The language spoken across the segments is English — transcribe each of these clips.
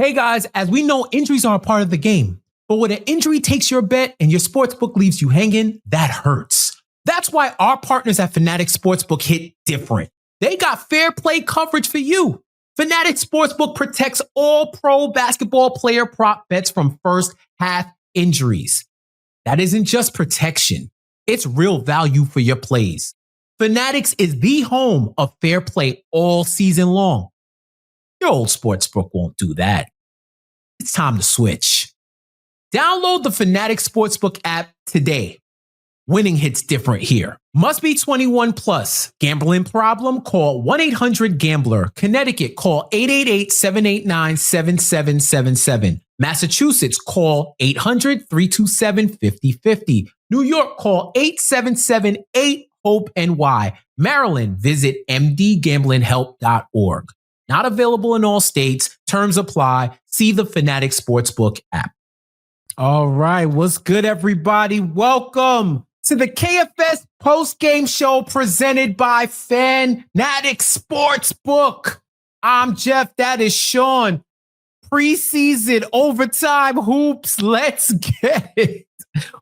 Hey guys, as we know, injuries are a part of the game. But when an injury takes your bet and your sportsbook leaves you hanging, that hurts. That's why our partners at Fanatics Sportsbook hit different. They got fair play coverage for you. Fanatics Sportsbook protects all pro basketball player prop bets from first half injuries. That isn't just protection. It's real value for your plays. Fanatics is the home of fair play all season long. Your old sportsbook won't do that. It's time to switch. Download the Fanatics Sportsbook app today. Winning hits different here. Must be 21 plus. Gambling problem? Call 1-800-GAMBLER. Connecticut, call 888-789-7777. Massachusetts, call 800-327-5050. New York, call 877-8-HOPE-NY. Maryland, visit mdgamblinghelp.org. Not available in all states. Terms apply. See the Fanatics Sportsbook app. All right. What's good, everybody? Welcome to the KFS Postgame Show presented by Fanatics Sportsbook. I'm Jeff. That is Sean. Preseason overtime hoops. Let's get it.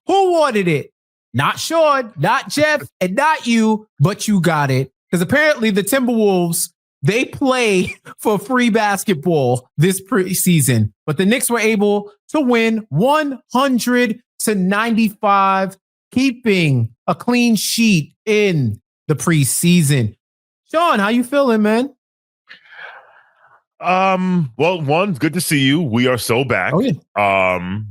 Who wanted it? Not Sean, not Jeff, and not you, but you got it. Because apparently the Timberwolves, they play for free basketball this preseason, but the Knicks were able to win 100-95, keeping a clean sheet in the preseason. Sean, how you feeling, man? Well, one, good to see you. We are so back. Oh, yeah.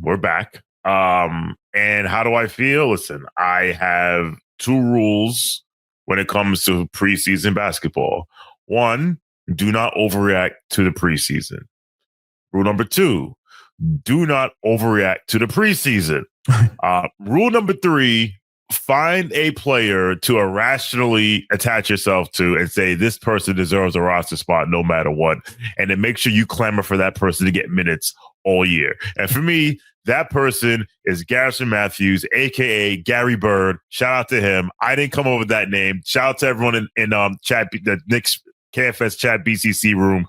We're back. And how do I feel? Listen, I have two rules when it comes to preseason basketball. One, do not overreact to the preseason. Rule number two, do not overreact to the preseason. Rule number three, find a player to irrationally attach yourself to and say, this person deserves a roster spot no matter what. And then make sure you clamor for that person to get minutes all year. And for me, that person is Garrison Matthews, a.k.a. Gary Bird. Shout out to him. I didn't come up with that name. Shout out to everyone in chat, the Knicks KFS chat BCC room.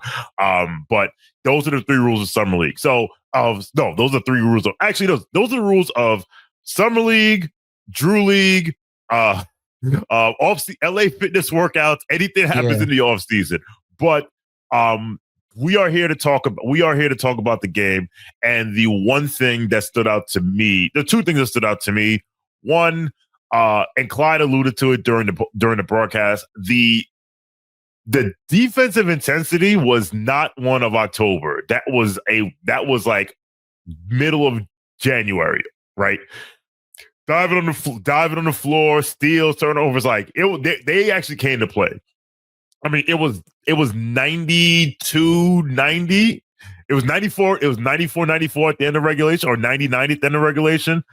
But those are the three rules of Summer League. So, those are three rules of, actually, those are the rules of Summer League, Drew League, LA fitness workouts, anything happens in the off season. But, we are here to talk about the game. And the one thing that stood out to me, the two things that stood out to me, one, and Clyde alluded to it during the broadcast, the defensive intensity was not one of October. That was like middle of January, right? Diving on the floor, steals, turnovers, like they actually came to play. I mean, it was 92-90. It was 94. It was 94-94 at the end of regulation, or 90-90 at the end of regulation.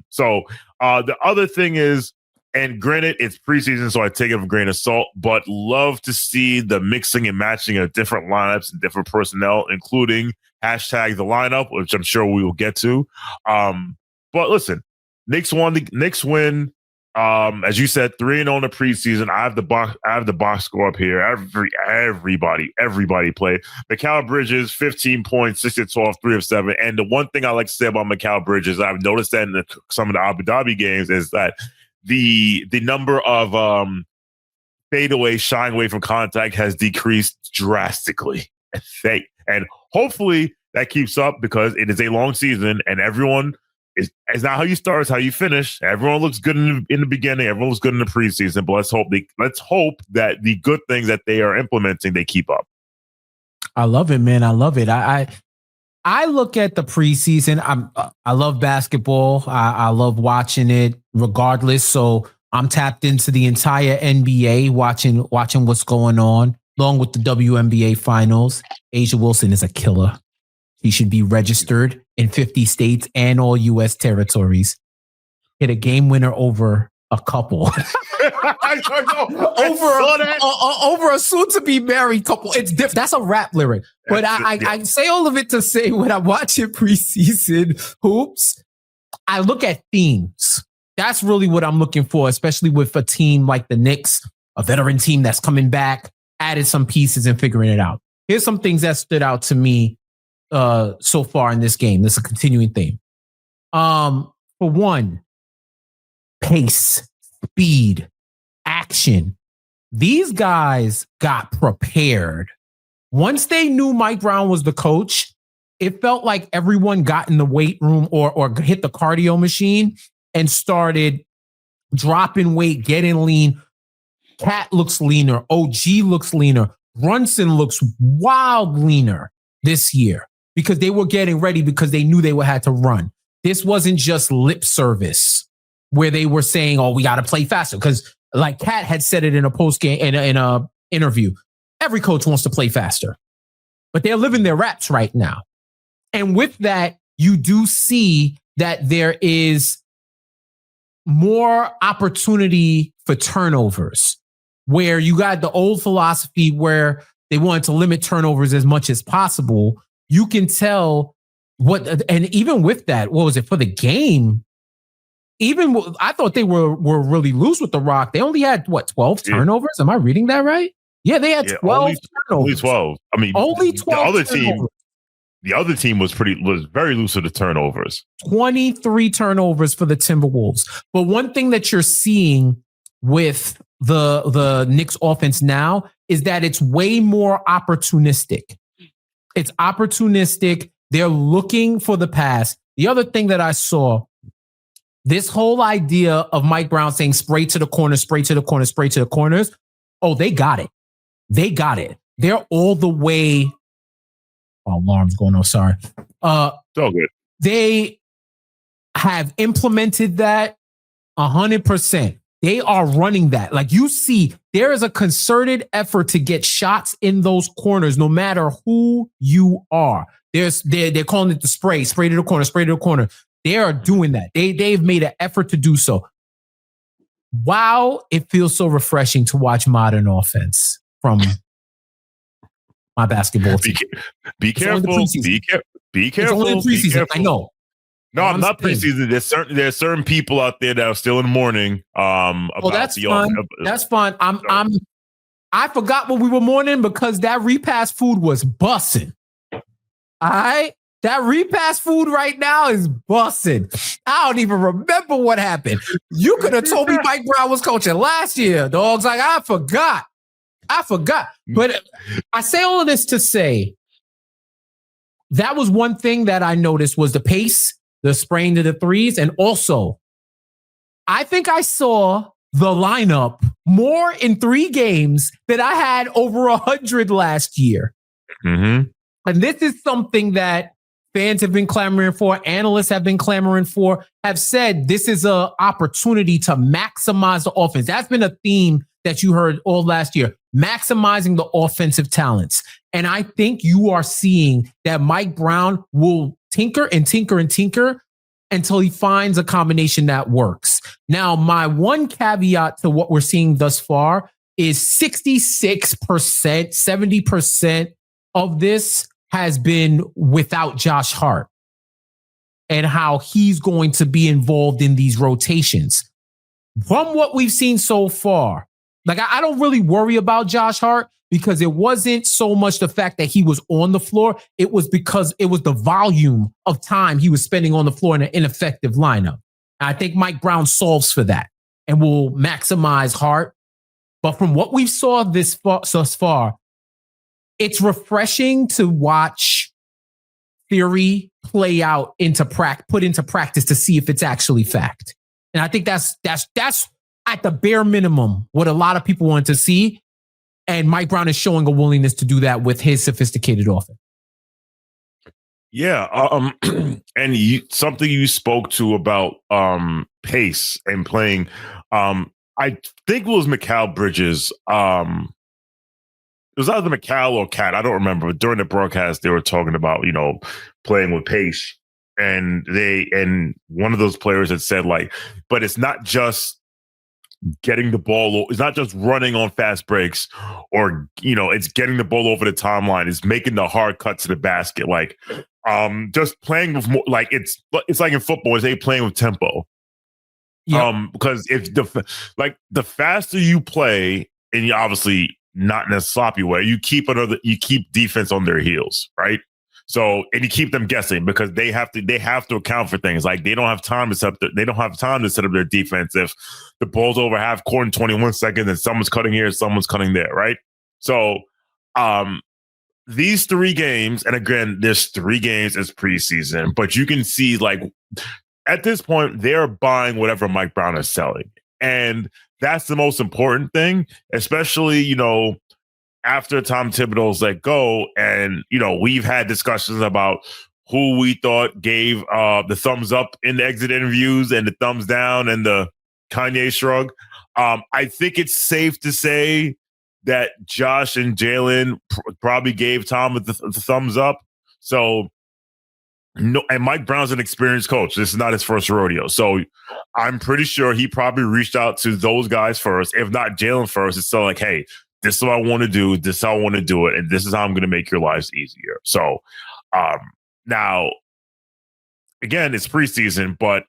So the other thing is, and granted, it's preseason, so I take it with a grain of salt, but love to see the mixing and matching of different lineups and different personnel, including hashtag the lineup, which I'm sure we will get to. But listen, Knicks win. As you said, 3-0 in the preseason. I have the box score up here. Everybody played. Mikal Bridges, 15 points, 6-12, 3 of 7. And the one thing I like to say about Mikal Bridges, I've noticed that in some of the Abu Dhabi games, is that the number of fadeaway, shying away from contact has decreased drastically. And hopefully that keeps up, because it is a long season and everyone it's not how you start, it's how you finish. Everyone looks good in the beginning. Everyone looks good in the preseason. But let's hope that the good things that they are implementing, they keep up. I love it, man. I love it. I look at the preseason. I love basketball. I love watching it regardless. So I'm tapped into the entire NBA, watching what's going on, along with the WNBA finals. A'ja Wilson is a killer. He should be registered in 50 states and all U.S. territories. Hit a game winner over a couple. over a soon-to-be married couple. It's different. That's a rap lyric. But I say all of it to say, when I'm watching preseason hoops, I look at themes. That's really what I'm looking for, especially with a team like the Knicks, a veteran team that's coming back, added some pieces and figuring it out. Here's some things that stood out to me so far in this game. This is a continuing theme. For one, pace, speed, action. These guys got prepared. Once they knew Mike Brown was the coach, it felt like everyone got in the weight room or hit the cardio machine and started dropping weight, getting lean. Cat looks leaner. OG looks leaner. Brunson looks wild leaner this year because they were getting ready because they knew they would have to run. This wasn't just lip service where they were saying, oh, we got to play faster. Because like Cat had said it in a post-game, in a interview, every coach wants to play faster. But they're living their raps right now. And with that, you do see that there is more opportunity for turnovers, where you got the old philosophy where they wanted to limit turnovers as much as possible. You can tell and even with that, what was it for the game? Even I thought they were really loose with the rock. They only had 12 turnovers. Am I reading that right? Yeah, they had 12 turnovers. Only 12. I mean, only 12. The other team was very loose with the turnovers. 23 turnovers for the Timberwolves. But one thing that you're seeing with the Knicks offense now is that it's way more opportunistic. It's opportunistic. They're looking for the pass. The other thing that I saw, this whole idea of Mike Brown saying spray to the corner, spray to the corner, spray to the corners. Oh, they got it. They got it. They're all the way. Oh, alarm's going on. Sorry. It's all good. They have implemented that 100%. They are running that. Like you see, there is a concerted effort to get shots in those corners, no matter who you are. They're calling it the spray to the corner, spray to the corner. They are doing that. They've made an effort to do so. Wow, it feels so refreshing to watch modern offense from my basketball team. Be careful. Be careful. It's only in preseason. I know. No, I'm not preseason. There's certain people out there that are still in mourning. That's fine. That's fine. I forgot what we were mourning because that repast food was bussing. All right. That repass food right now is bussing. I don't even remember what happened. You could have told me Mike Brown was coaching last year, dogs. Like, I forgot. But I say all of this to say that was one thing that I noticed was the pace, the spraying to the threes. And also, I think I saw the lineup more in 3 games than I had over 100 last year. Mm-hmm. And this is something that fans have been clamoring for, analysts have been clamoring for, have said this is an opportunity to maximize the offense. That's been a theme that you heard all last year, maximizing the offensive talents. And I think you are seeing that Mike Brown will tinker and tinker and tinker until he finds a combination that works. Now, my one caveat to what we're seeing thus far is 66%, 70% of this has been without Josh Hart and how he's going to be involved in these rotations. From what we've seen so far, like I don't really worry about Josh Hart because it wasn't so much the fact that he was on the floor. It was because it was the volume of time he was spending on the floor in an ineffective lineup. And I think Mike Brown solves for that and will maximize Hart. But from what we've saw thus far, it's refreshing to watch theory play out put into practice to see if it's actually fact. And I think that's at the bare minimum what a lot of people want to see. And Mike Brown is showing a willingness to do that with his sophisticated offense. Yeah. And something you spoke to about pace and playing. I think it was Mikal Bridges. It was either Mikal or Cat. I don't remember. But during the broadcast, they were talking about, playing with pace. And one of those players had said, but it's not just getting the ball. It's not just running on fast breaks or, it's getting the ball over the timeline. It's making the hard cut to the basket. Just playing with more, it's like in football, they playing with tempo. Yep. Because if the faster you play, and you obviously not in a sloppy way, you keep defense on their heels, right? So, and you keep them guessing because they have to account for things like they don't have time to set up their defense if the ball's over half court in 21 seconds and someone's cutting here, someone's cutting there, right? So, these 3 games, and again, there's 3 games as preseason, but you can see like at this point they're buying whatever Mike Brown is selling, and that's the most important thing, especially after Tom Thibodeau's let go, and we've had discussions about who we thought gave the thumbs up in the exit interviews and the thumbs down and the Kanye shrug. I think it's safe to say that Josh and Jalen probably gave Tom the thumbs up. So, no, and Mike Brown's an experienced coach. This is not his first rodeo. So I'm pretty sure he probably reached out to those guys first. If not Jalen first, it's still like, hey, this is what I want to do. This is how I want to do it. And this is how I'm going to make your lives easier. So now, again, it's preseason, but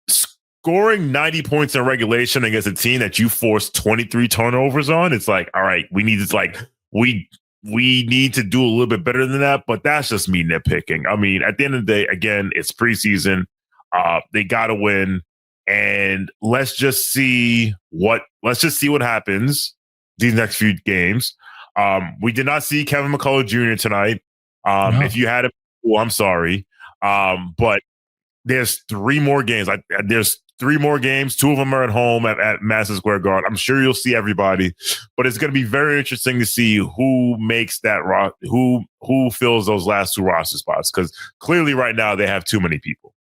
scoring 90 points in regulation against a team that you forced 23 turnovers on, it's like, all right, we need to do a little bit better than that, but that's just me nitpicking. I mean, at the end of the day, again, it's preseason. They got to win, and let's just see what happens these next few games. We did not see Kevin McCullough Jr. tonight. No. If you had it, I'm sorry. But there's 3 more games. There's 3 more games. 2 of them are at home at Madison Square Garden. I'm sure you'll see everybody, but it's going to be very interesting to see who makes that who fills those last 2 roster spots, because clearly right now they have too many people.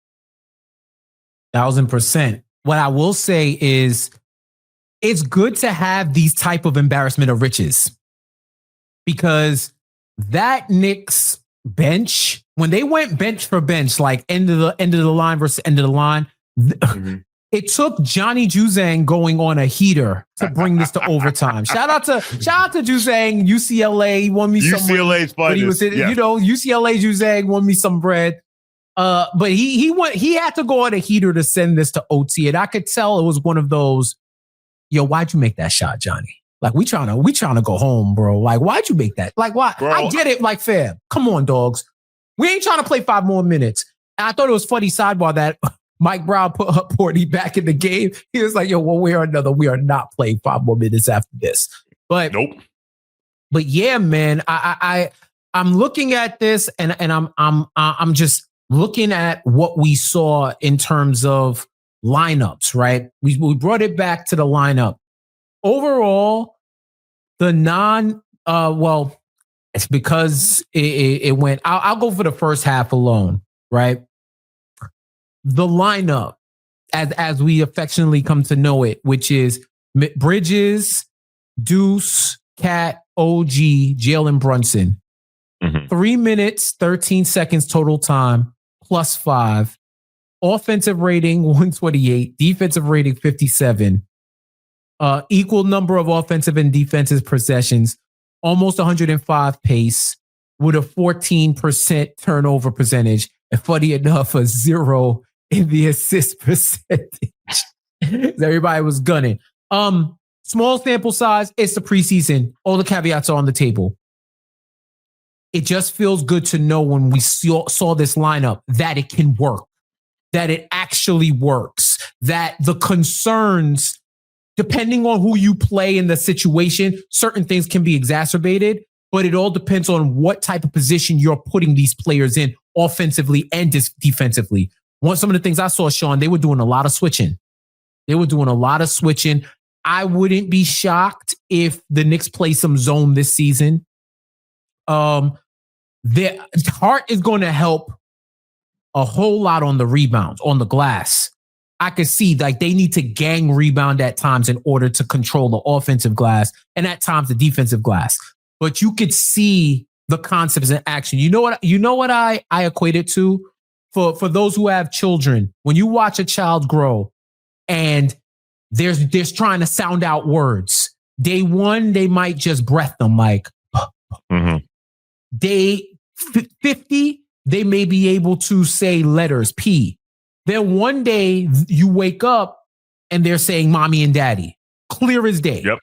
1,000%. What I will say is it's good to have these type of embarrassment of riches, because that Knicks bench, when they went bench for bench, like end of the line versus end of the line, it took Johnny Juzang going on a heater to bring this to overtime. Shout out to Juzang, UCLA. He won me some UCLA's finest. UCLA Juzang won me some bread. But he had to go on a heater to send this to OT, and I could tell it was one of those, yo, why'd you make that shot, Johnny? Like, we trying to go home, bro. Like, why'd you make that? Like, why? Bro. I get it. Like, fam, come on, dogs. We ain't trying to play 5 more minutes. And I thought it was funny sidebar that Mike Brown put Porty back in the game. He was like, yo, one way or another, we are not playing 5 more minutes after this. But nope. But yeah, man, I'm looking at this and I'm just looking at what we saw in terms of lineups, right? We brought it back to the lineup. Overall, the it's because it went. I'll go for the first half alone, right? The lineup, as we affectionately come to know it, which is Bridges, Deuce, Cat, OG, Jalen Brunson. 3 minutes, 13 seconds total time, +5. Offensive rating 128, defensive rating 57. Equal number of offensive and defensive possessions, almost 105 pace, with a 14% turnover percentage, and funny enough, a 0 in the assist percentage. Everybody was gunning. Small sample size. It's the preseason. All the caveats are on the table. It just feels good to know when we saw this lineup that it can work, that it actually works, that the concerns, depending on who you play in the situation, certain things can be exacerbated, but it all depends on what type of position you're putting these players in offensively and defensively. Some of the things I saw, Sean, they were doing a lot of switching. I wouldn't be shocked if the Knicks play some zone this season. The Hart is going to help a whole lot on the rebounds, on the glass. I could see like they need to gang rebound at times in order to control the offensive glass and at times the defensive glass. But you could see the concepts in action. You know what I equate it to? For those who have children, when you watch a child grow and there's trying to sound out words. Day 1, they might just breath them like Day 50, they may be able to say letters, P. Then one day you wake up and they're saying mommy and daddy, clear as day. Yep.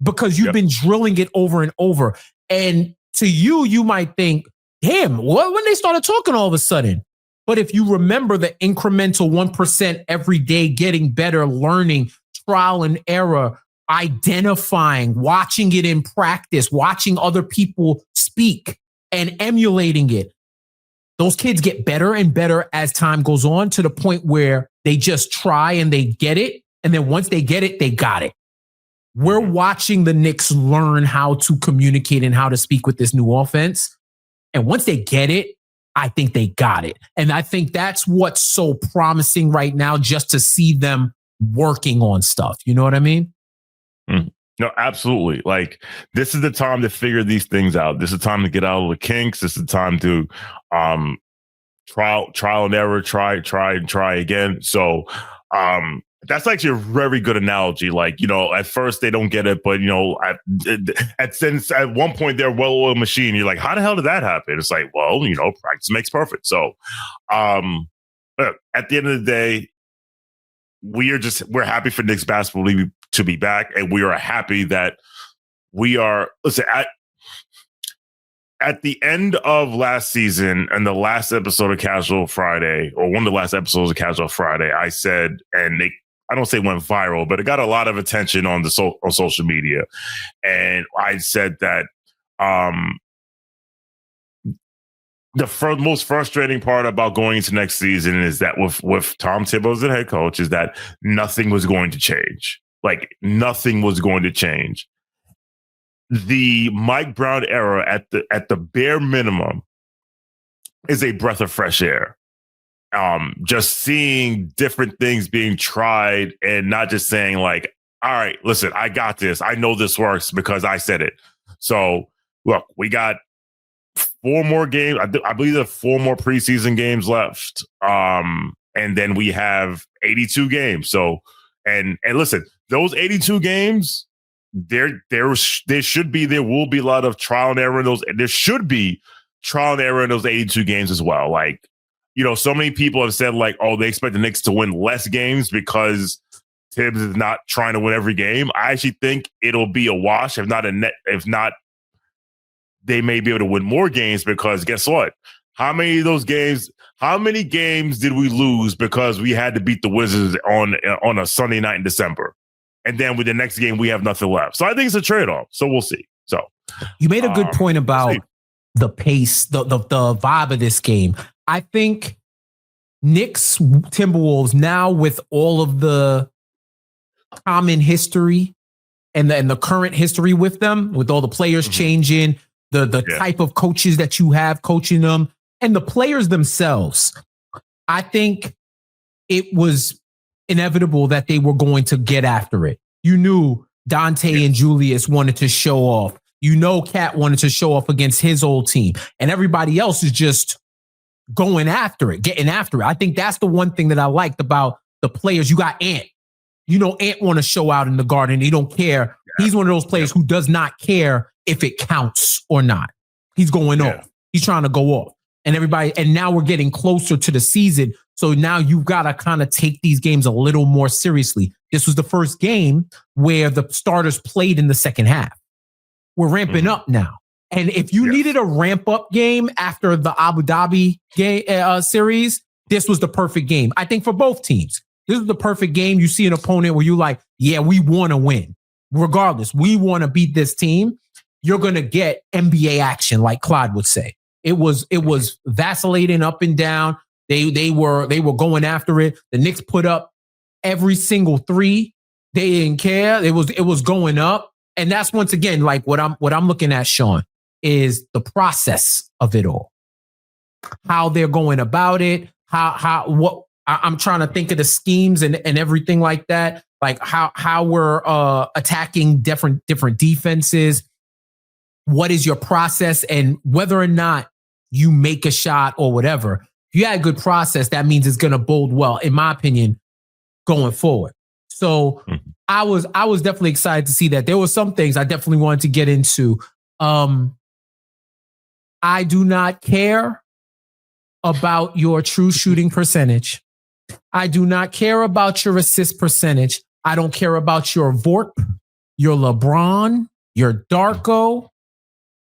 Because you've been drilling it over and over. And to you might think, damn, what when they started talking all of a sudden? But if you remember the incremental 1% every day, getting better, learning, trial and error, identifying, watching it in practice, watching other people speak and emulating it. Those kids get better and better as time goes on to the point where they just try and they get it. And then once they get it, they got it. We're watching the Knicks learn how to communicate and how to speak with this new offense. And once they get it, I think they got it. And I think that's what's so promising right now, just to see them working on stuff. You know what I mean? No, absolutely. Like, this is the time to figure these things out. This is the time to get out of the kinks. This is the time to trial and error, try again. So that's actually a very good analogy. Like, at first they don't get it, but since at one point they're a well-oiled machine, you're like, how the hell did that happen? It's like, well, practice makes perfect. So at the end of the day, we're happy for Knicks basketball to be back, and we are happy that we are. Listen, at the end of last season and the last episode of Casual Friday, or one of the last episodes of Casual Friday, I said, and I don't say went viral, but it got a lot of attention on on social media, and I said that the most frustrating part about going into next season is that with Tom Thibodeau as the head coach, is that nothing was going to change. Like, nothing was going to change. The Mike Brown era, at the bare minimum, is a breath of fresh air. Just seeing different things being tried, and not just saying like, all right, listen, I got this. I know this works because I said it. So look, we got 4 more games. I believe there are 4 more preseason games left. And then we have 82 games. So, and listen, those 82 games, there will be a lot of trial and error in those. There should be trial and error in those 82 games as well. Like, so many people have said like, oh, they expect the Knicks to win less games because Tibbs is not trying to win every game. I actually think it'll be a wash. If not, they may be able to win more games, because guess what? How many games did we lose because we had to beat the Wizards on a Sunday night in December? And then with the next game, we have nothing left. So I think it's a trade-off. So we'll see. So you made a good point about the pace, the vibe of this game. I think Knicks Timberwolves, now with all of the common history and the current history with them, with all the players changing, the type of coaches that you have coaching them, and the players themselves, I think it was inevitable that they were going to get after it. You knew Dante and Julius wanted to show off. Cat wanted to show off against his old team, and everybody else is just going after it, getting after it. I think that's the one thing that I liked about the players. You got Ant. Ant want to show out in the Garden. He don't care. Yeah. He's one of those players who does not care if it counts or not. He's going off. He's trying to go off. And now we're getting closer to the season. So now you've got to kind of take these games a little more seriously. This was the first game where the starters played in the second half. We're ramping up now. And if you needed a ramp up game after the Abu Dhabi game, series, this was the perfect game. I think for both teams, this is the perfect game. You see an opponent where you're like, yeah, we want to win. Regardless, we want to beat this team. You're going to get NBA action, like Clyde would say. It was vacillating up and down. They were going after it. The Knicks put up every single 3. They didn't care. It was going up. And that's, once again, like what I'm looking at, Sean, is the process of it all. How they're going about it, what I'm trying to think of the schemes and everything like that. Like how we're attacking different defenses. What is your process, and whether or not you make a shot or whatever. If you had a good process, that means it's going to bode well, in my opinion, going forward. So I was definitely excited to see that. There were some things I definitely wanted to get into. I do not care about your true shooting percentage. I do not care about your assist percentage. I don't care about your Vorp, your LeBron, your Darko.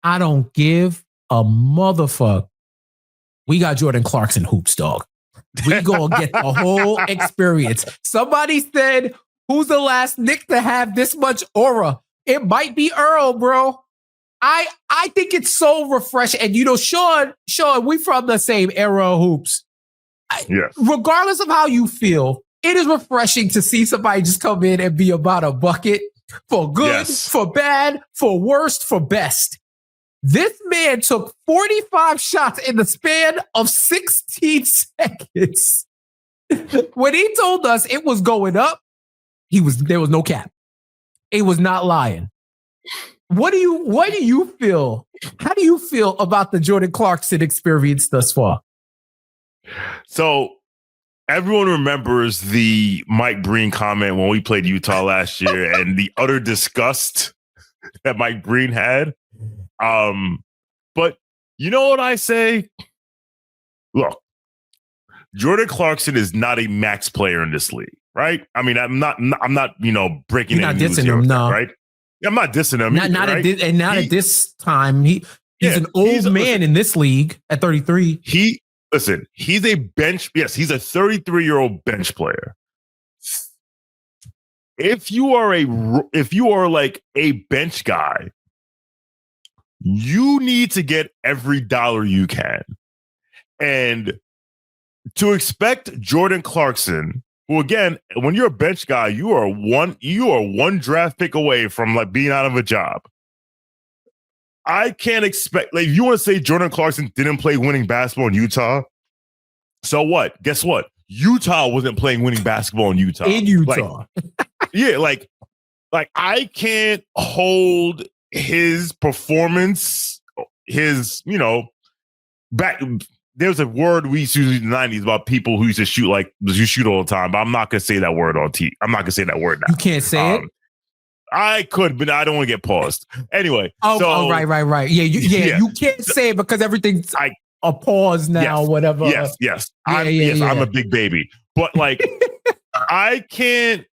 I don't give a motherfucker. We got Jordan Clarkson hoops, dog. We gonna get the whole experience. Somebody said, who's the last Knick to have this much aura? It might be Earl, bro. I think it's so refreshing. And Sean, we from the same era of hoops. Yes. Regardless of how you feel, it is refreshing to see somebody just come in and be about a bucket for good, for bad, for worst, for best. This man took 45 shots in the span of 16 seconds. When he told us it was going up, there was no cap. It was not lying. What do you feel? How do you feel about the Jordan Clarkson experience thus far? So everyone remembers the Mike Breen comment when we played Utah last year and the utter disgust that Mike Breen had. But you know what I say? Look, Jordan Clarkson is not a max player in this league, right? I mean, I'm not, breaking any news here, no. Right? I'm not dissing him. At this time. He's an old man in this league at 33. He's a bench. Yes, he's a 33-year-old bench player. If you are like a bench guy, you need to get every dollar you can. And to expect Jordan Clarkson, who again, when you're a bench guy, you are one draft pick away from like being out of a job. I can't expect, like, if you want to say Jordan Clarkson didn't play winning basketball in Utah, so what? Guess what? Utah wasn't playing winning basketball in Utah. In Utah. Like I can't hold his performance, back. There's a word we used to use in the 90s about people who used to shoot all the time, but I'm not going to say that word on TV. I'm not going to say that word now. You can't say it? I could, but I don't want to get paused. Anyway. Right. Yeah. You can't say it because everything's a pause now, whatever. Yes. I'm a big baby. But like, I can't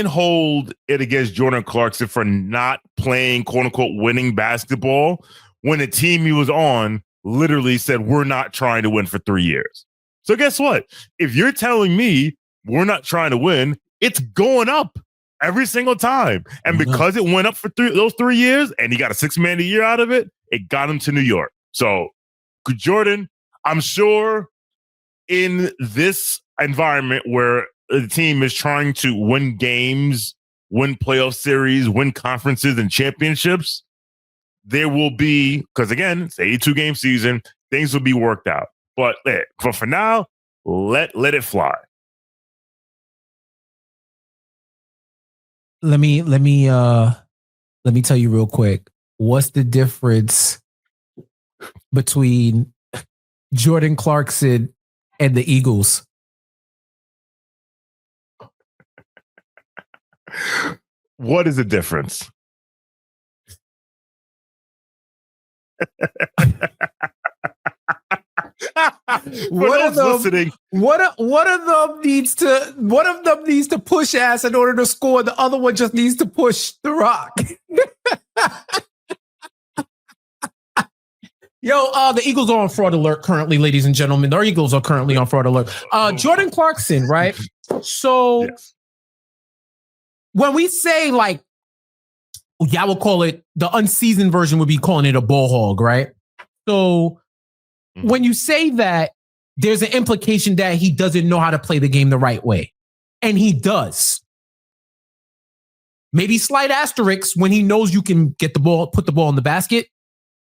hold it against Jordan Clarkson for not playing quote unquote winning basketball when the team he was on literally said, we're not trying to win for 3 years. So guess what? If you're telling me we're not trying to win, it's going up every single time. And because it went up for those 3 years and he got a $6 million a year out of it, it got him to New York. So Jordan, I'm sure in this environment where the team is trying to win games, win playoff series, win conferences and championships, there will be, because again, it's an 82-game season, things will be worked out. But for now, let it fly. Let me tell you real quick. What's the difference between Jordan Clarkson and the Eagles? What is the difference? One of them needs to push ass in order to score. The other one just needs to push the rock. The Eagles are on fraud alert currently, ladies and gentlemen. Our Eagles are currently on fraud alert. Jordan Clarkson, right? So when we say like, I will call it the unseasoned version would be calling it a ball hog, right? So when you say that, there's an implication that he doesn't know how to play the game the right way. And he does. Maybe slight asterisks when he knows you can get the ball, put the ball in the basket.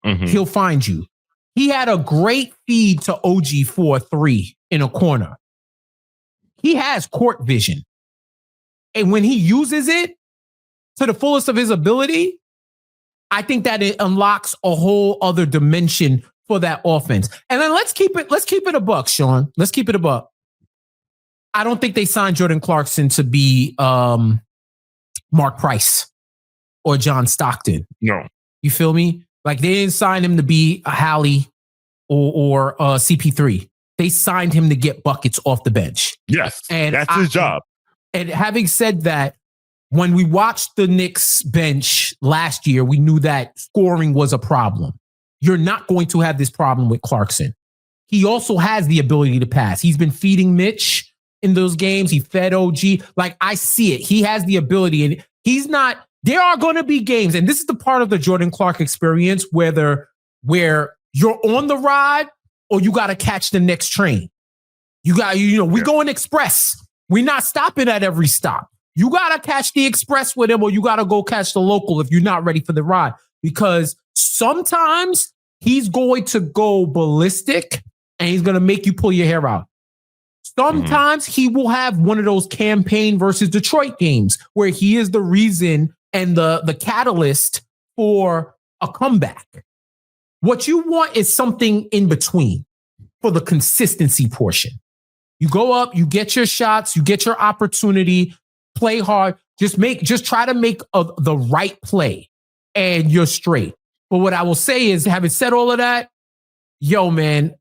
He'll find you. He had a great feed to OG for a 3 in a corner. He has court vision. And when he uses it to the fullest of his ability, I think that it unlocks a whole other dimension for that offense. And then let's keep it a buck, Sean. Let's keep it a buck. I don't think they signed Jordan Clarkson to be Mark Price or John Stockton. No. You feel me? Like they didn't sign him to be a Hallie or CP3. They signed him to get buckets off the bench. Yes, and that's his job. And having said that, when we watched the Knicks bench last year, we knew that scoring was a problem. You're not going to have this problem with Clarkson. He also has the ability to pass. He's been feeding Mitch in those games. He fed OG. Like, I see it. He has the ability, and he's not. There are going to be games, and this is the part of the Jordan Clark experience, where you're on the ride or you got to catch the next train. We going express. We're not stopping at every stop. You got to catch the express with him, or you got to go catch the local if you're not ready for the ride, because sometimes he's going to go ballistic and he's going to make you pull your hair out. Sometimes he will have one of those campaign versus Detroit games where he is the reason and the catalyst for a comeback. What you want is something in between for the consistency portion. You go up, you get your shots, you get your opportunity, play hard, just try to make the right play and you're straight. But what I will say is, having said all of that, yo, man,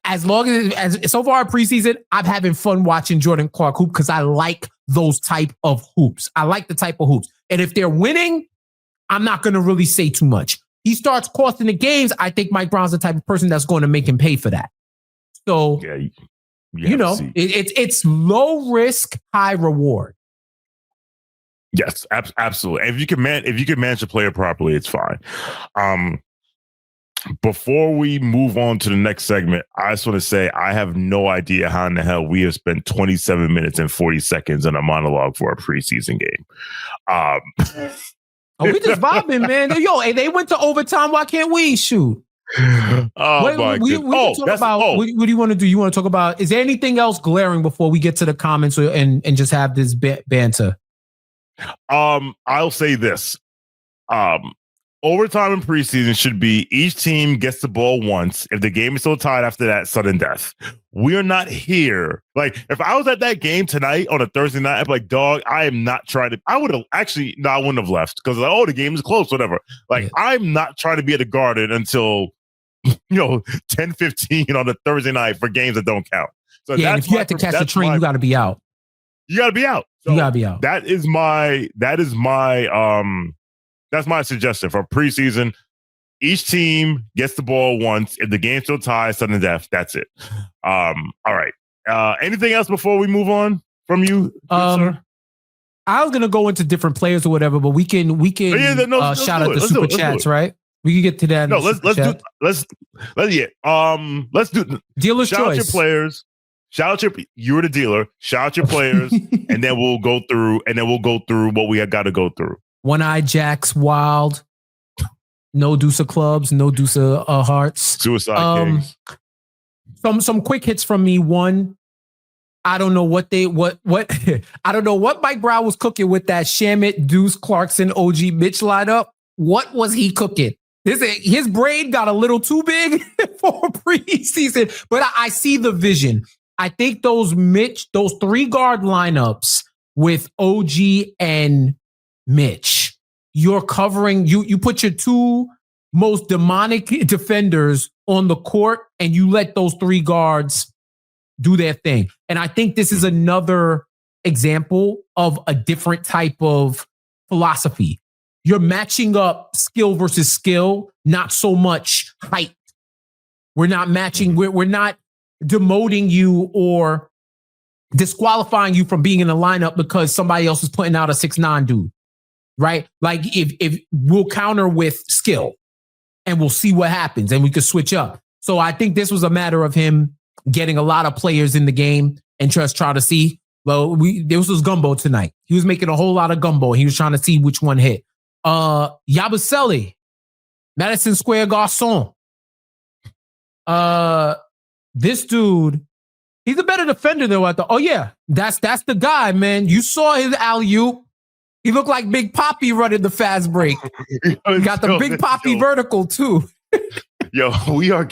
as long as so far preseason, I'm having fun watching Jordan Clark hoop because I like those type of hoops. I like the type of hoops. And if they're winning, I'm not going to really say too much. He starts costing the games. I think Mike Brown's the type of person that's going to make him pay for that. So, it's low risk, high reward. Yes, absolutely. And if you can manage a player properly, it's fine. Before we move on to the next segment, I just want to say I have no idea how in the hell we have spent 27 minutes and 40 seconds on a monologue for a preseason game. We just vibing, man. Yo, hey, they went to overtime. Why can't we shoot? What do you want to do? You want to talk about, is there anything else glaring before we get to the comments and just have this banter? I'll say this. Overtime in preseason should be each team gets the ball once. If the game is still tied after that, sudden death. We're not here. Like, if I was at that game tonight on a Thursday night, I'd be like, dog, I am not trying to. I would have actually, no, I wouldn't have left because, the game is close, whatever. Like, yeah. I'm not trying to be at the Garden until, 10:15 on a Thursday night for games that don't count. So yeah, if you have to catch the train, you got to be out. You got to be out. So you got to be out. That's my suggestion for preseason. Each team gets the ball once. If the game's still tied, sudden death. That's it. All right. Anything else before we move on from you, sir? I was gonna go into different players or whatever, but we can shout out the super chats, right? We can get to that. No, let's do dealer's shout choice. Out your players. You're the dealer. Shout out your players, and then we'll go through what we have got to go through. One-Eye Jacks, Wild, no Deuce Clubs, no Deuce Hearts. Suicide Kings. Some quick hits from me. One, I don't know what I don't know what Mike Brown was cooking with that Shamet, Deuce, Clarkson, OG, Mitch lineup. What was he cooking? His brain got a little too big for preseason, but I see the vision. I think those 3-guard lineups with OG and Mitch, you're covering, you put your two most demonic defenders on the court and you let those 3 guards do their thing. And I think this is another example of a different type of philosophy. You're matching up skill versus skill, not so much height. We're not matching, we're not demoting you or disqualifying you from being in the lineup because somebody else is putting out a 6'9" dude. Right? Like if we'll counter with skill and we'll see what happens and we could switch up. So I think this was a matter of him getting a lot of players in the game and just try to see, this was gumbo tonight. He was making a whole lot of gumbo. He was trying to see which one hit. Yabusele, Madison Square Garçon. This dude, he's a better defender than what I thought. Oh yeah, that's the guy, man. You saw his alley-oop. He looked like Big Papi running the fast break. He got the Big Papi vertical too. Yo, we are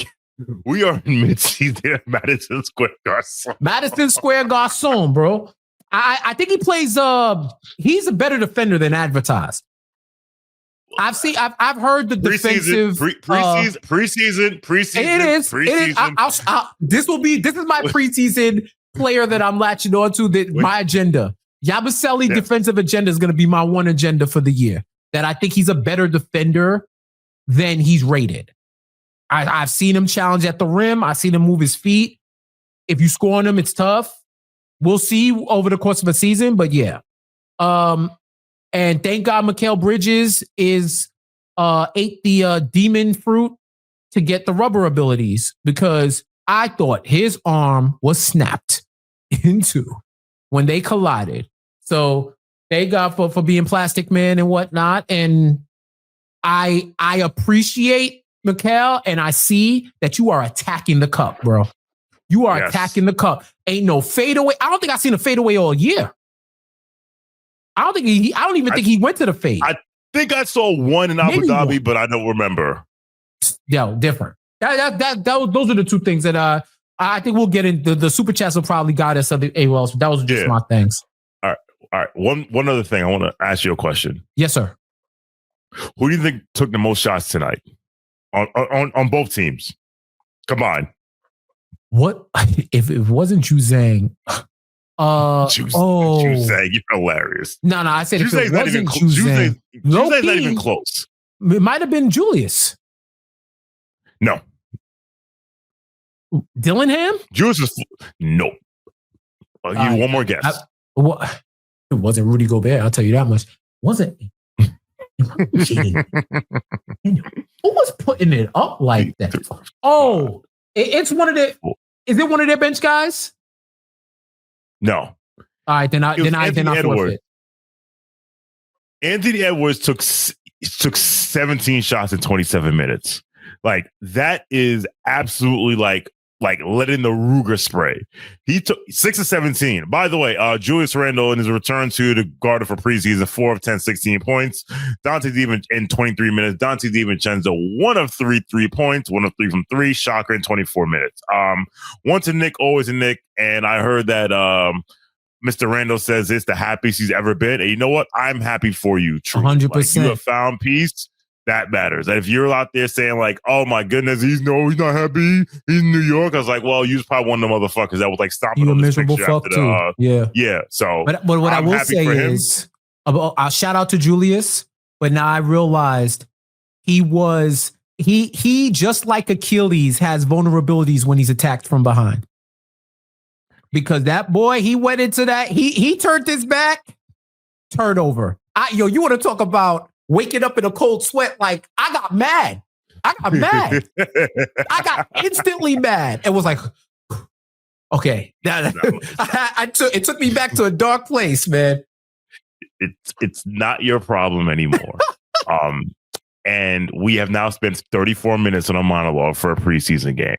in mid-season at Madison Square Garçon. Madison Square Garçon, bro. I think he plays. He's a better defender than advertised. I've heard the defensive preseason. It is. This is my preseason player that I'm latching on to. My agenda. Yabusele defensive agenda is going to be my one agenda for the year. That I think he's a better defender than he's rated. I've seen him challenge at the rim. I've seen him move his feet. If you score on him, it's tough. We'll see over the course of a season, but yeah. And thank God Mikal Bridges ate the demon fruit to get the rubber abilities, because I thought his arm was snapped into when they collided. So thank God for being Plastic Man and whatnot. And I appreciate Mikal, and I see that you are attacking the cup, bro. You are attacking the cup. Ain't no fadeaway. I don't think I've seen a fadeaway all year. I don't even think he went to the fade. I think I saw one in Abu Dhabi, but I don't remember. Yeah, different. Those are the two things that I think we'll get into. The super chats will probably guide us. Well, that was just my things. All right. One other thing. I want to ask you a question. Yes, sir. Who do you think took the most shots tonight on both teams? Come on. What if it wasn't Juzang? Juzang, you're hilarious. No, I said if it wasn't Juzang's not even close. It might have been Julius. No. Dillingham? Julius is no. I'll give you one more guess. It wasn't Rudy Gobert. I'll tell you that much. Wasn't cheating? Who was putting it up like that? Oh, it's one of the. Is it one of their bench guys? No. All right, then I forfeit. Anthony Edwards took 17 shots in 27 minutes. Like, that is absolutely like letting the Ruger spray. He took 6 of 17. By the way, Julius Randle in his return to the Garden for preseason, 4 of 10, 16 points. Dante Divincenzo in 23 minutes. Dante Divincenzo, 1 of 3 points, 1 of 3 from 3. Shocker in 24 minutes. Once a Nick, always a Nick. And I heard that Mr. Randle says it's the happiest he's ever been. And you know what? I'm happy for you. 100%. Like, you have found peace. That matters. And if you're out there saying like, "Oh my goodness, he's not happy. He's in New York," I was like, "Well, you're probably one of them motherfuckers that was like stomping you on a this miserable picture fuck after too." Yeah. So, but what I will say is, I'll shout out to Julius. But now I realized he just like Achilles has vulnerabilities when he's attacked from behind. Because that boy, he went into that. He turned his back. Turnover. You want to talk about waking up in a cold sweat? Like, I got mad. I got instantly mad. It was like, okay. It took me back to a dark place, man. It's not your problem anymore. And we have now spent 34 minutes on a monologue for a preseason game.